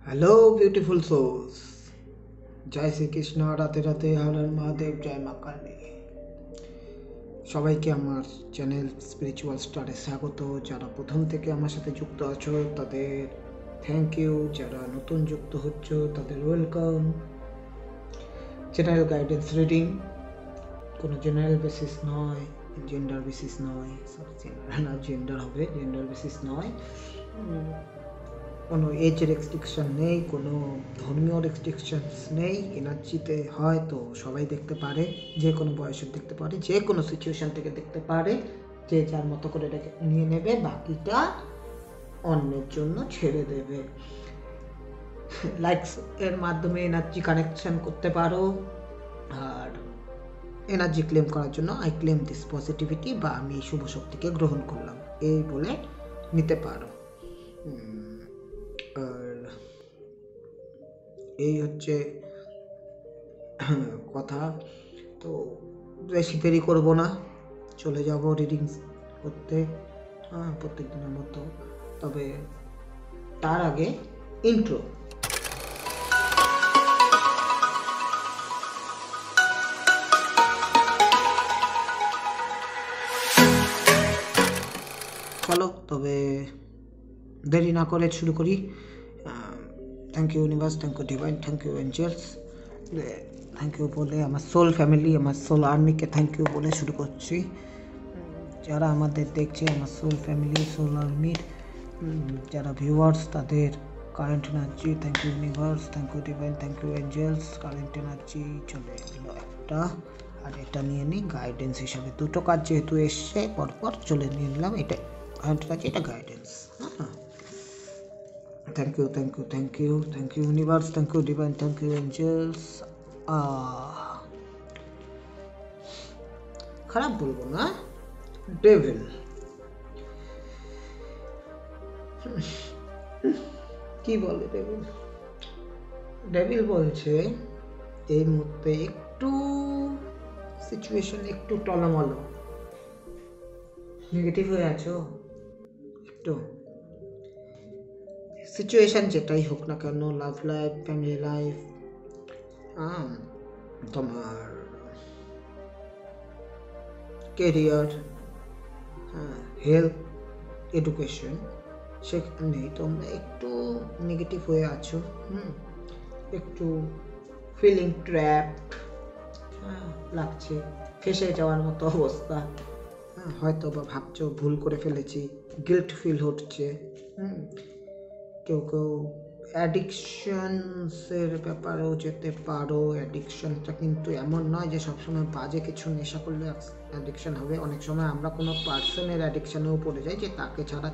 Hello beautiful sols, জয় শ্রীকৃষ্ণ, রাতে রাতে হর হর মহাদেব, জয় মা কালী। সবাইকে আমার চ্যানেল স্পিরিচুয়াল স্টারে স্বাগত। যারা প্রথম থেকে আমার সাথে যুক্ত আছো তাদের থ্যাংক ইউ, যারা নতুন যুক্ত হচ্ছ তাদের ওয়েলকাম। জেনারেল গাইডেন্স রিডিং, কোনো জেনারেল বেসিস নয়, জেন্ডার বেসিস নয়, জেন্ডার হবে, জেন্ডার বেসিস নয়, কোনো এজ রেস্ট্রিকশন নেই, কোনো ধর্মীয় রেস্ট্রিকশনস নেই। এনার্জিতে হয়তো সবাই দেখতে পারে, যে কোনো বয়সের দেখতে পারে, যে কোনো সিচুয়েশন থেকে দেখতে পারে, যে যার মতো করে নিয়ে নেবে, বাকিটা অন্যের জন্য ছেড়ে দেবে। লাইকস এর মাধ্যমে এনার্জি কানেকশন করতে পারো। আর এনার্জি ক্লেম করার জন্য আই ক্লেম দিস পজিটিভিটি, বা আমি এই শুভ শক্তিকে গ্রহণ করলাম, এই বলে নিতে পারো। আর এই হচ্ছে কথা। তো বেশি দেরি করবো না, চলে যাব রিডিং করতে, প্রত্যেক দিনের মতো। তবে তার আগে ইন্ট্রো। চলো তবে দেরি না করে শুরু করি। Thank you universe, thank you divine, thank you angels, thank you বলে আমার সোল ফ্যামিলি, আমার সোল আর্মিকে থ্যাংক ইউ বলে শুরু করছি। যারা আমাদের দেখছে, আমার সোল ফ্যামিলি, সোল আর্মির যারা ভিউয়ার্স, তাদের current energy thank you universe, thank you divine, thank you angels. Current energy চলে এলো একটা, আর এটা নিয়ে নিই গাইডেন্স হিসাবে। দুটো কাজ যেহেতু এসছে পরপর চলে নিয়ে নিলাম, এটা কারেন্ট এনার্জি, এটা গাইডেন্স। হ্যাঁ, thank you, thank you, thank you, thank you universe, thank you divine, thank you angels. খারাপ বলবো না, ডেভিল। কি বলে ডেভিল? ডেভিল বলছে এই মুহূর্তে একটু সিচুয়েশন একটু টলমলো, নেগেটিভ হয়ে আছো একটু। সিচুয়েশন যেটাই হোক না কেন, লাভ লাইফ, ফ্যামিলি লাইফ, তোমার কেরিয়ার, হেলথ, এডুকেশন, সেখানে তোমরা একটু নেগেটিভ হয়ে আছো। একটু ফিলিং ট্র্যাপ লাগছে, ফেসে যাওয়ার মতো অবস্থা। হয়তো বা ভাবছো ভুল করে ফেলেছি, গিল্ট ফিল হচ্ছে। কেউ কেউ অ্যাডিকশনসের ব্যাপারেও যেতে পারো। অ্যাডিকশনটা কিন্তু এমন নয় যে সবসময় বাজে কিছু নেশা করলে অ্যাডিকশন হবে। অনেক সময় আমরা কোনো পার্সনের অ্যাডিকশানেও পড়ে যাই, যে তাকে ছাড়া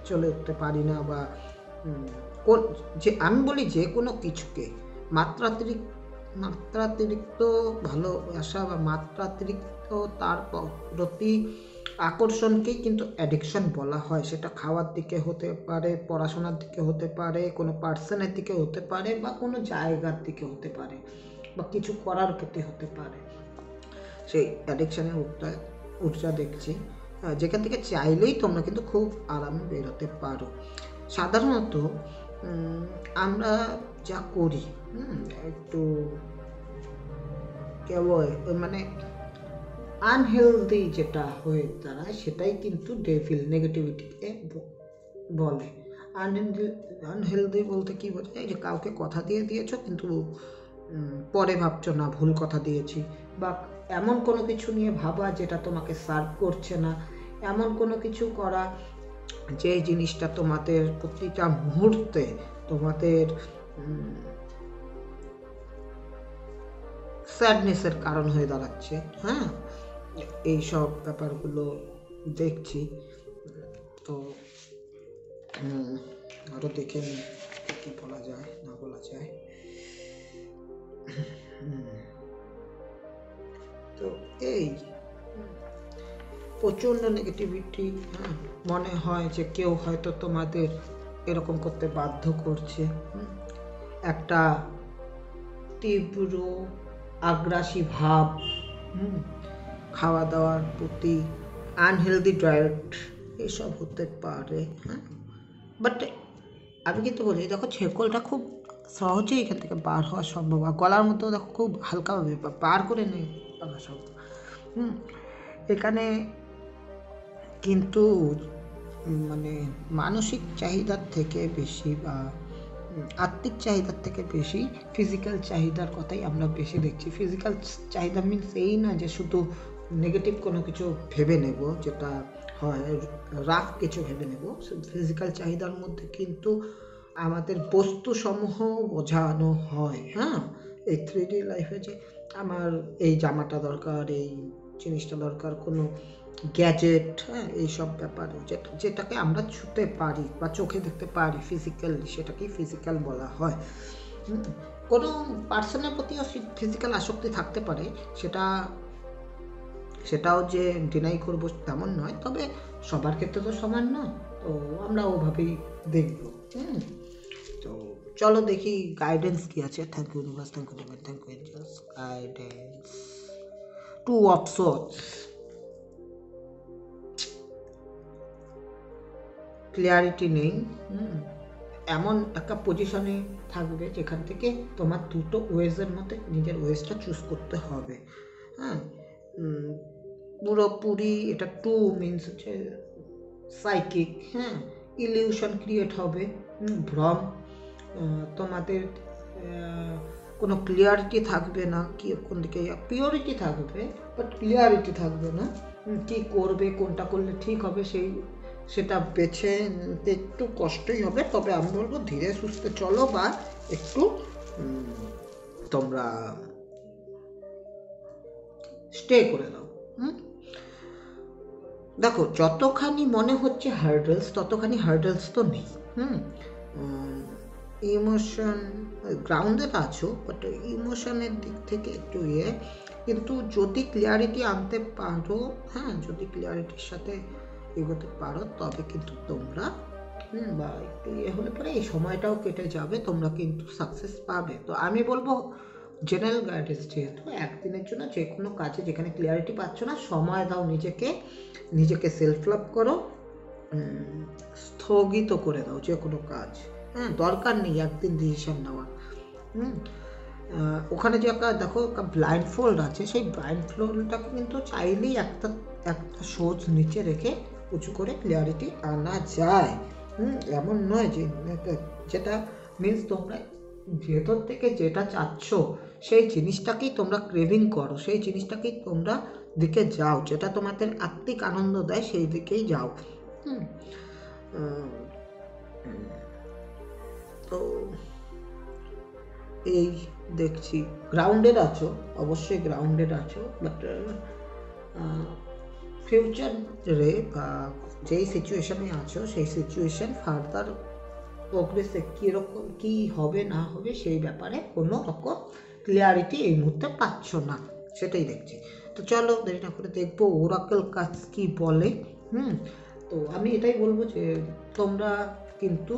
চলে উঠতে পারি না, বা যে আমি বলি যে কোনো কিছুকে মাত্রাতিরিক্ত ভালোবাসা বা মাত্রাতিরিক্ত তার প্রতি আকর্ষণকেই কিন্তু অ্যাডিকশন বলা হয়। সেটা খাওয়ার দিকে হতে পারে, পড়াশোনার দিকে হতে পারে, কোনো পার্সনের দিকে হতে পারে, বা কোনো জায়গার দিকে হতে পারে, বা কিছু করার প্রতি হতে পারে। সেই অ্যাডিকশানের উঠটা দেখছি, যেখান থেকে চাইলেই তোমরা কিন্তু খুব আরামে বেরোতে পারো। সাধারণত আমরা যা করি একটু কেবল মানে আনহেলদি যেটা হয়ে দাঁড়ায়, সেটাই কিন্তু ডেভিল নেগেটিভিটিকে বলে। আনহেলদি বলতে কি বোঝায়? যে কাউকে কথা দিয়ে দিয়েছো, কিন্তু পরে ভাবছো না ভুল কথা দিয়েছি, বা এমন কোনো কিছু নিয়ে ভাবা যেটা তোমাকে সার্ভ করছে না, এমন কোনো কিছু করা যে জিনিসটা তোমাদের প্রতিটা মুহূর্তে তোমাদের স্যাডনেসের কারণ হয়ে দাঁড়াচ্ছে। এই সব ব্যাপারগুলো দেখছি। তো আরও দেখে নিই কী বলা যায় না বলা যায়। তো এই প্রচণ্ড নেগেটিভিটি, মনে হয় যে কেউ হয়তো তোমাদের এরকম করতে বাধ্য করছে। একটা তীব্র আগ্রাসী ভাব, খাওয়া দাওয়ার প্রতি, আনহেলদি ডায়েট, এসব হতে পারে। বাট আমি কিন্তু বলি দেখো ছেকলটা খুব সহজেই এখান থেকে বার হওয়া সম্ভব, আর গলার মধ্যেও দেখো খুব হালকাভাবে বার করে নিয়ে আনা সম্ভব। এখানে কিন্তু মানে মানসিক চাহিদার থেকে বেশি বা আত্মিক চাহিদার থেকে বেশি ফিজিক্যাল চাহিদার কথাই আমরা বেশি দেখছি। ফিজিক্যাল চাহিদা মিনস এই না যে শুধু নেগেটিভ কোনো কিছু ভেবে নেব, যেটা হয় রাফ কিছু ভেবে নেব। ফিজিক্যাল চাহিদার মধ্যে কিন্তু আমাদের বস্তুসমূহ বোঝানো হয়। হ্যাঁ, এই 3D লাইফে যে আমার এই জামাটা দরকার, এই জিনিসটা দরকার, কোনো গ্যাজেট, হ্যাঁ, এইসব ব্যাপার যেটাকে আমরা ছুঁতে পারি বা চোখে দেখতে পারি ফিজিক্যাল, সেটাকেই ফিজিক্যাল বলা হয়। কোনো পার্সনের প্রতিও ফিজিক্যাল আসক্তি থাকতে পারে, সেটাও যে ডিনাই করবো তেমন নয়, তবে সবার ক্ষেত্রে তো সমান নয়, তো আমরা ওভাবেই দেখব। তো চলো দেখি গাইডেন্স কি আছে। Thank you universe, thank you divine, thank you angels. Guidance, 2 of swords, clarity নেই। এমন একটা পজিশনে থাকবে যেখান থেকে তোমার দুটো ওয়েজের মধ্যে নিজের ওয়েজটা চুজ করতে হবে। হ্যাঁ, পুরোপুরি এটা 2 মিনস হচ্ছে সাইকিক, হ্যাঁ, ইলিউশন ক্রিয়েট হবে, ভ্রম, তোমাদের কোনো ক্লিয়ারিটি থাকবে না, কি কোন দিকে পিওরিটি থাকবে বাট ক্লিয়ারিটি থাকবে না, কী করবে, কোনটা করলে ঠিক হবে সেটা বেছে নিতে একটু কষ্টই হবে। তবে আমি বলবো ধীরে সুস্থে চলো, বা একটু তোমরা স্টে করে দাও। দেখো যতখানি মনে হচ্ছে হার্ডেলস, ততখানি হার্ডেলস তো নেই। ইমোশন গ্রাউন্ডেড আছো, বাট ইমোশনের দিক থেকে একটু কিন্তু যদি ক্লিয়ারিটি আনতে পারো, হ্যাঁ, যদি ক্লিয়ারিটির সাথে এগোতে পারো, তবে কিন্তু তোমরা বা একটু হলে পরে এই সময়টাও কেটে যাবে, তোমরা কিন্তু সাকসেস পাবে। তো আমি বলবো জেনারেল গাইডেন্স, যেহেতু একদিনের জন্য যে কোনো কাজে যেখানে ক্লিয়ারিটি পাচ্ছ না, সময় দাও নিজেকে সেলফ লাভ করো, স্থগিত করে দাও যে কোনো কাজ। হ্যাঁ, দরকার নেই একদিন ডিসিশন নেওয়া। ওখানে যে একটা দেখো একটা ব্লাইন্ড ফোল্ড আছে, সেই ব্লাইন্ড ফোল্ডটাকে কিন্তু চাইলেই একটা সোচ নিচে রেখে উঁচু করে ক্লিয়ারিটি আনা যায়। এমন নয় যে যেটা মিনস তোমরা ভেতর থেকে যেটা চাচ্ছ সেই জিনিসটাকেই তোমরা ক্রেভিং করো, সেই জিনিসটাকেই তোমরা দিকে যাও, যেটা তোমাদের আত্মিক আনন্দ দেয় সেই দিকেই যাও। তো এই দেখছি গ্রাউন্ডেড আছো, অবশ্যই গ্রাউন্ডেড আছো, বাট ফিউচারে বা যেই সিচুয়েশনে আছো সেই সিচুয়েশন ফার্দার প্রোগ্রেসে কীরকম কী হবে না হবে সেই ব্যাপারে কোনো রকম ক্লিয়ারিটি এই মুহূর্তে পাচ্ছ না, সেটাই দেখছি। তো চলো দেরি না করে দেখবো ওরাকেল কাজ কি বলে। তো আমি এটাই বলবো যে তোমরা কিন্তু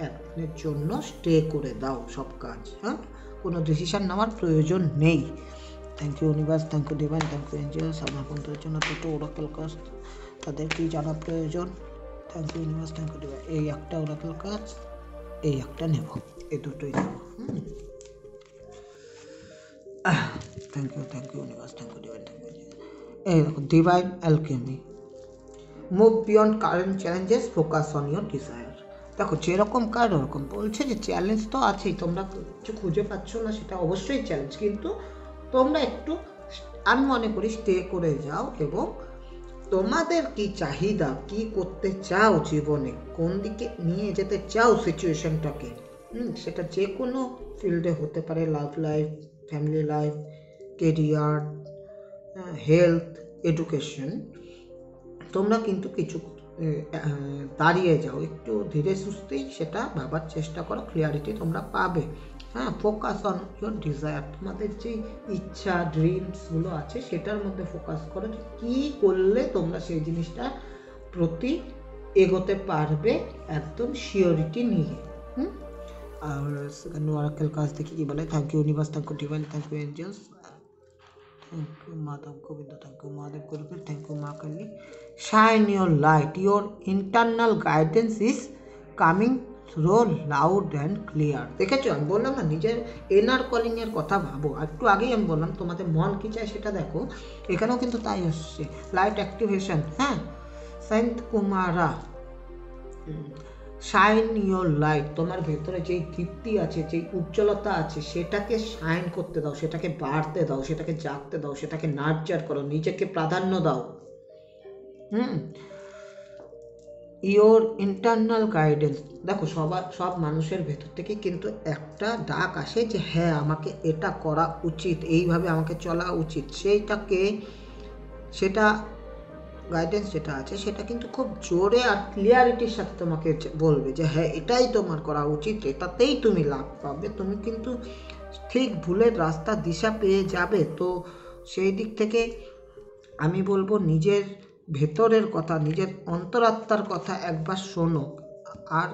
একদিনের জন্য স্টে করে দাও সব কাজ, হ্যাঁ, কোনো ডিসিশন নেওয়ার প্রয়োজন নেই। Thank you universe, thank you divine, thank you angels. আমার বন্ধুদের জন্য দুটো ওরাকেল কাজ, তাদের কি জানা প্রয়োজন? Thank you universe, thank you divine. এই একটা ওরাকেল কাজ, এই একটা নেব, এই দুটোই নেব। Thank you universe, thank you divine, thank you. এই দেখো divine alchemy, move beyond current challenges, focus on your desire. দেখো যেরকম কার্ড ওরকম বলছে যে চ্যালেঞ্জ তো আছেই, তোমরা কিছু খুঁজে পাচ্ছ না, সেটা অবশ্যই চ্যালেঞ্জ, কিন্তু তোমরা একটু আমি মনে করি স্টে করে যাও এবং তোমাদের কি চাহিদা, কি করতে চাও জীবনে, কোন দিকে নিয়ে যেতে চাও সিচুয়েশনটাকে, সেটা যে কোনো ফিল্ডে হতে পারে, love life, family life, career, health, education. তোমরা কিন্তু কিছু দাঁড়িয়ে যাও, একটু ধীরে সুস্থেই সেটা ভাবার চেষ্টা করো, ক্লিয়ারিটি তোমরা পাবে। হ্যাঁ, ফোকাস অন ইয়োর ডিজায়ার, তোমাদের যে ইচ্ছা ড্রিমসগুলো আছে সেটার মধ্যে ফোকাস করো, কী করলে তোমরা সেই জিনিসটা প্রতি এগোতে পারবে একদম শিওরিটি নিয়ে। আর সেকেন্ড ওরাকেল কাজ দেখি কি বলে। Thank you universe, thank you divine, thank you angels, thank you Madhav Govinda, thank you Mahadev Gurudev, thank you Maa Kali. Shine your light, your internal guidance is coming slow, loud and clear. দেখেছো, আমি বললাম না নিজের এনার কলিংয়ের কথা ভাবো। একটু আগেই আমি বললাম তোমাদের মন কী চায় সেটা দেখো, এখানেও কিন্তু তাই হচ্ছে। লাইট অ্যাক্টিভেশন, হ্যাঁ, Sanat Kumara, shine your light. তোমার ভেতরে যেই দীপ্তি আছে, যেই উজ্জ্বলতা আছে, সেটাকে শাইন করতে দাও, সেটাকে বাড়তে দাও, সেটাকে জাগতে দাও, সেটাকে নার্চার করো, নিজেকে প্রাধান্য দাও। Your internal guidance. দেখো সব মানুষের ভেতর থেকে কিন্তু একটা ডাক আসে যে হ্যাঁ আমাকে এটা করা উচিত, এইভাবে আমাকে চলা উচিত। সেটা গাইডেন্স যেটা আছে সেটা কিন্তু খুব জোরে আর ক্লিয়ারিটির সাথে তোমাকে বলবে যে হ্যাঁ এটাই তোমার করা উচিত, এটাতেই তুমি লাভ পাবে, তুমি কিন্তু ঠিক ভুলের রাস্তা দিশা পেয়ে যাবে। তো সেই দিক থেকে আমি বলবো নিজের ভেতরের কথা, নিজের অন্তরাত্মার কথা একবার শোনো। আর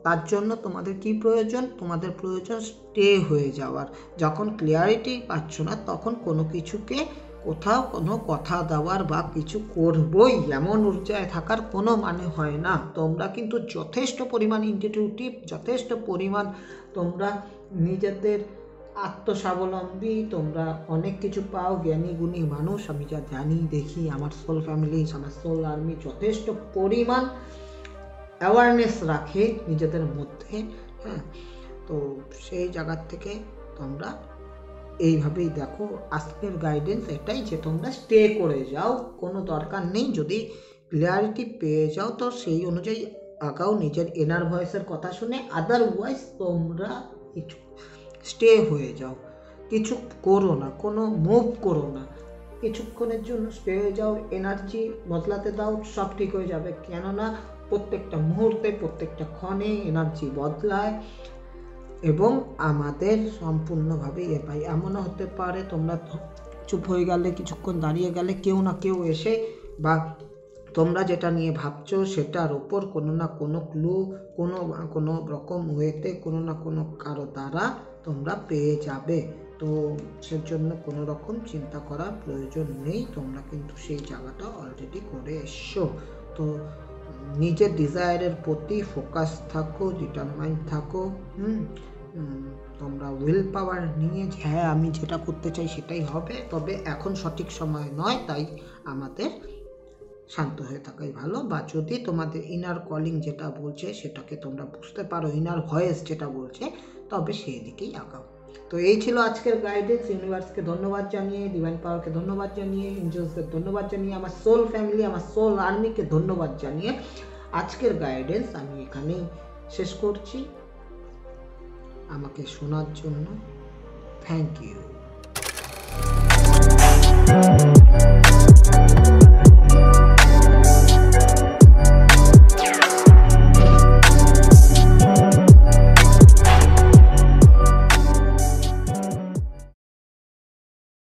তার জন্য তোমাদের কি প্রয়োজন? তোমাদের প্রয়োজন স্টে হয়ে যাওয়ার। যখন ক্লিয়ারিটি পাচ্ছ না তখন কোনো কিছুকে কোথাও কোনো কথা দেওয়ার বা কিছু করবই এমন ঊর্জায় থাকার কোনো মানে হয় না। তোমরা কিন্তু যথেষ্ট পরিমাণ ইনটিউটিভ, যথেষ্ট পরিমাণ তোমরা নিজেদের আত্মস্বাবলম্বী, তোমরা অনেক কিছু পাও, জ্ঞানী গুণী মানুষ। আমি যা জানি দেখি, আমার সোল ফ্যামিলি, আমার সোল আর্মি যথেষ্ট পরিমাণ অ্যাওয়ারনেস রাখে নিজেদের মধ্যে, হ্যাঁ। তো সেই জায়গার থেকে তোমরা এইভাবেই দেখো, আজকের গাইডেন্স এটাই যে তোমরা স্টে করে যাও, কোনো দরকার নেই। যদি ক্লিয়ারিটি পেয়ে যাও তো সেই অনুযায়ী আগাও নিজের এনার ভয়েসের কথা শুনে, আদারওয়াইজ তোমরা কিছু স্টে হয়ে যাও, কিছু করো না, কোনো মুভ করো না, কিছুক্ষণের জন্য স্টে হয়ে যাও, এনার্জি বদলাতে দাও, সব ঠিক হয়ে যাবে। কেননা প্রত্যেকটা মুহূর্তে, প্রত্যেকটা ক্ষণে এনার্জি বদলায় এবং আমাদের সম্পূর্ণভাবে পাই। এমনও হতে পারে তোমরা চুপ হয়ে গেলে, কিছুক্ষণ দাঁড়িয়ে গেলে, কেউ না কেউ এসে বা তোমরা যেটা নিয়ে ভাবছো সেটার ওপর কোনো না কোনো ক্লু, কোনো রকম ওয়েতে, কোনো না কোনো কারো দ্বারা তোমরা পেয়ে যাবে। তো সেজন্য কোনো রকম চিন্তা করার প্রয়োজন নেই, তোমরা কিন্তু সেই জায়গাটা অলরেডি করে এসছো। তো নিজের ডিজায়ারের প্রতি ফোকাস থাকো, ডিটারমাইন্ড থাকো, তোমরা উইল পাওয়ার নিয়ে হ্যাঁ আমি যেটা করতে চাই সেটাই হবে, তবে এখন সঠিক সময় নয়, তাই আমাদের শান্ত হয়ে থাকাই ভালো। বা যদি তোমাদের ইনার কলিং যেটা বলছে সেটাকে তোমরা বুঝতে পারো, ইনার ভয়েস যেটা বলছে, তবে সেই দিকেই আগাও। তো এই ছিল আজকের গাইডেন্স। ইউনিভার্সকে ধন্যবাদ জানিয়ে, ডিভাইন পাওয়ারকে ধন্যবাদ জানিয়ে, এঞ্জেলসকে ধন্যবাদ জানিয়ে, আমার সোল ফ্যামিলি, আমার সোল আর্মিকে ধন্যবাদ জানিয়ে আজকের গাইডেন্স আমি এখানেই শেষ করছি। আমাকে শোনার জন্য থ্যাংক ইউ।